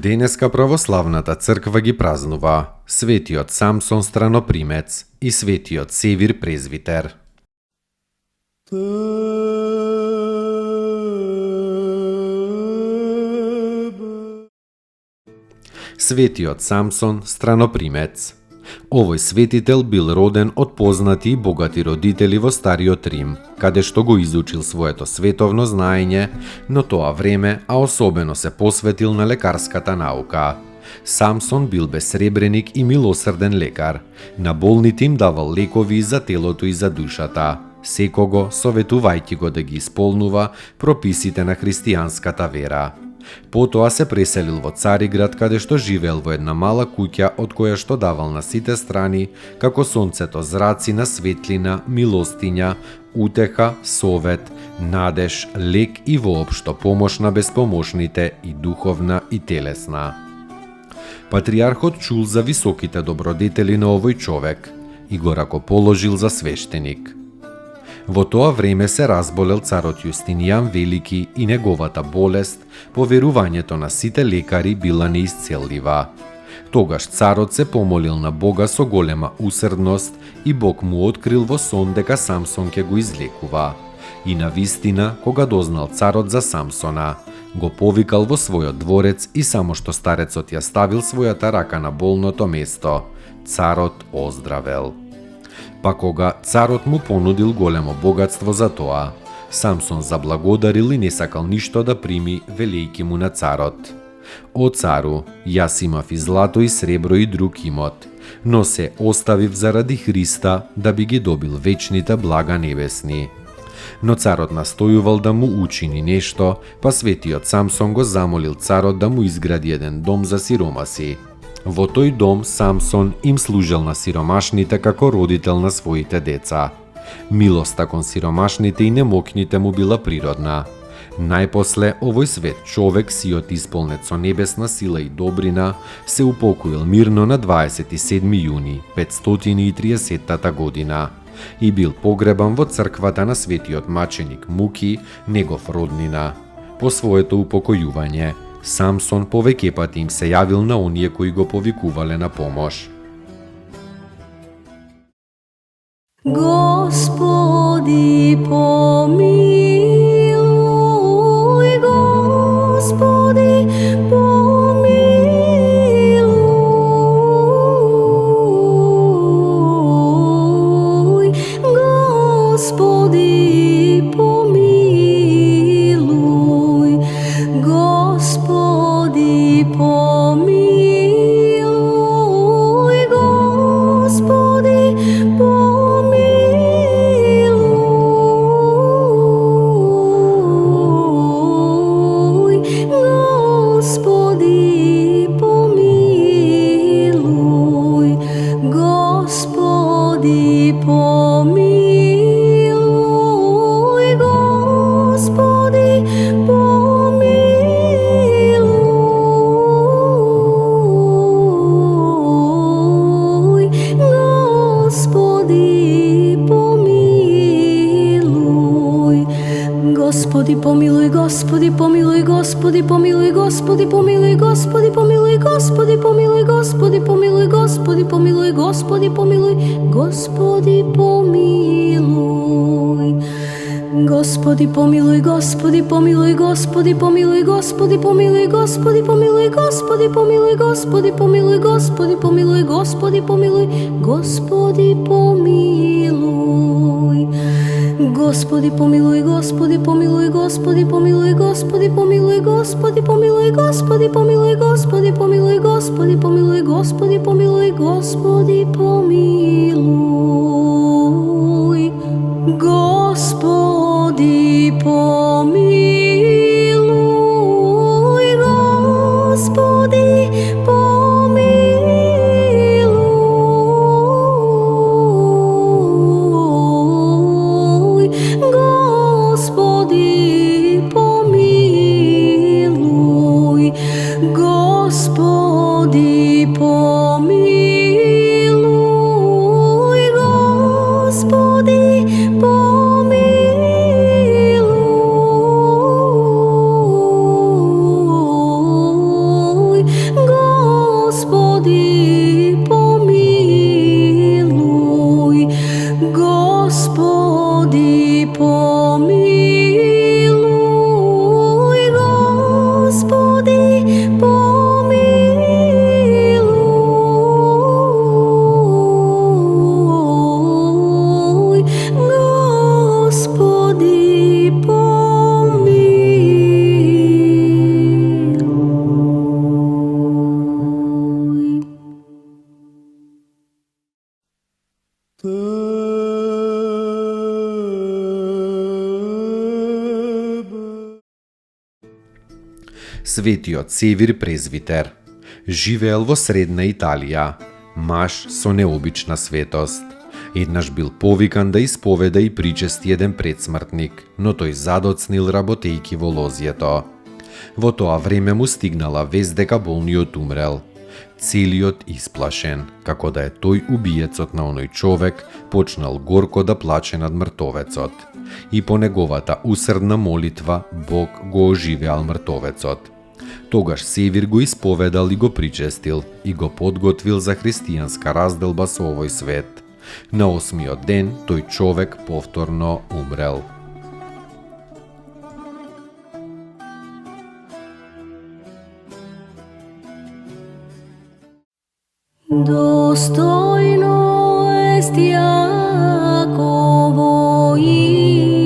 Денеска православната црква ги празнува светиот Самсон Странопримец и светиот Севир Презвитер. Светиот Самсон Странопримец. Овој светител бил роден од познати и богати родители во Стариот Рим, каде што го изучил своето световно знаење, но тоа време, а особено се посветил на лекарската наука. Самсон бил безсребреник и милосрден лекар. На болните им давал лекови и за телото и за душата, секого советувајќи го да ги исполнува прописите на христијанската вера. Потоа се преселил во Цариград, каде што живеел во една мала куќа од која што давал на сите страни, како сонцето, зраци на светлина, милостиња, утеха, совет, надеж, лек и воопшто помош на безпомошните и духовна и телесна. Патриархот чул за високите добродетели на овој човек и го ракоположил за свештеник. Во тоа време се разболел царот Јустинијан Велики и неговата болест, поверувањето на сите лекари била неисцеллива. Тогаш царот се помолил на Бога со голема усрдност и Бог му открил во сон дека Самсон ќе го излекува. И навистина, кога дознал царот за Самсона, го повикал во својот дворец и само што старецот ја ставил својата рака на болното место, царот оздравел. Па кога царот му понудил големо богатство за тоа, Самсон заблагодарил и не сакал ништо да прими, велејќи му на царот: "О цару, јас имав и злато и сребро и друг имот, но се оставив заради Христа да би ги добил вечните блага небесни." Но царот настојувал да му учини нешто, па светиот Самсон го замолил царот да му изгради еден дом за сиромаси. Во тој дом Самсон им служел на сиромашните како родител на своите деца. Милоста кон сиромашните и немокните му била природна. Најпосле овој свет човек, сиот исполнет со небесна сила и добрина, се упокоил мирно на 27 јуни 530 година и бил погребан во црквата на светиот маченик Муки, негов роднина. По своето упокојување, Самсон повеќе пати им се јавил на оние кои го повикувале на помош. Господи, помилуј, Господи, помилуј, Господи, помилуј, Господи, помилуј, Господи, Господи, помилуј, Господи, помилуј, Господи, помилуј, Господи, помилуј, Господи, помилуј, Господи, помилуј, Господи, помилуј, Господи, помилуј, Господи, помилуј, Господи, помилуј. Господи, помилуј, Господи, помилуј, Господи, помилуј, Господи, помилуј, Господи, помилуј, Господи, помилуј, Господи, помилуј, Господи, помилуј, Господи, помилуј, Господи, помилуј. Господи, помилуј, Господи, помилуј, Господи, помилуј, Господи, помилуј, Господи, помилуј, Господи, помилуј, Господи, помилуј, Господи, помилуј, Господи, помилуј, Господи, помилуј, Господи, Светиот Севир Презвитер живеел во средна Италија, маж со необична светост. Еднаш бил повикан да исповеда и причести еден предсмртник, но тој задоцнил работејќи во лозјето. Во тоа време му стигнала вест дека болниот умрел. Целиот исплашен, како да е тој убиецот на оној човек, почнал горко да плаче над мртовецот. И по неговата усрдна молитва Бог го оживеал мртовецот. Тогаш Севир го исповедал и го причестил и го подготвил за христијанска разделба со овој свет. На 8-миот ден тој човек повторно умрел. Достойно est Јаково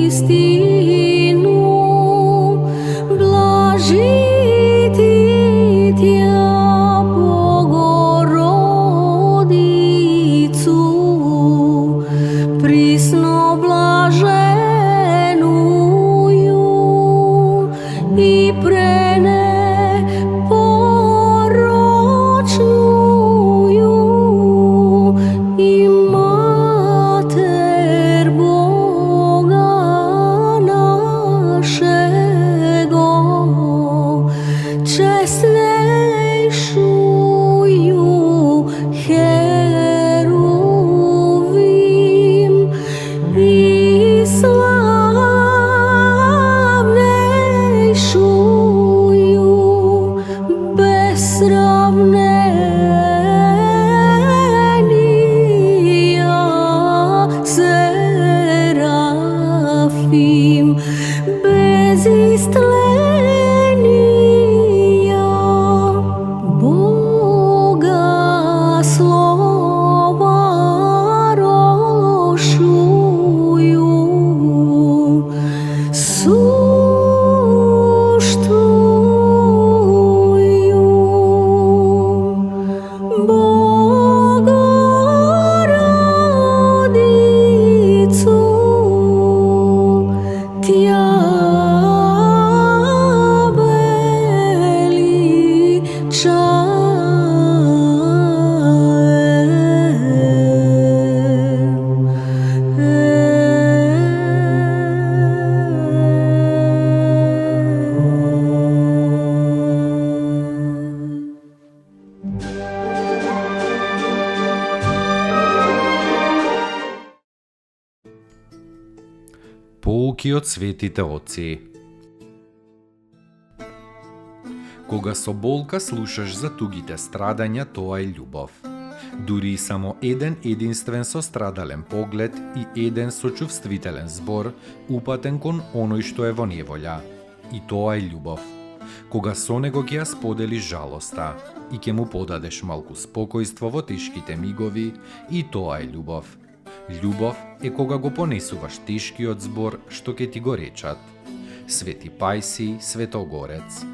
истину, блажити Тја Богородицу, присно блаженују и пренепорочнују и Матер Бога нашего, честнейшую Херувим и славнейшую без сравнения Серафим, без истления Бога слова рошую, суштую Богородицу, Тја Поуки од светите отци. Кога со болка слушаш за тугите страдања, тоа е љубов. Дури и само еден единствен сострадален поглед и еден сочувствителен збор упатен кон оној што е во неволја. И тоа е љубов. Кога со него ќе ја споделиш жалоста и ќе му подадеш малку спокојство во тешките мигови, и тоа е љубов. Љубов е кога го понесуваш тешкиот збор што ќе ти го речат. Свети Пајси Светогорец.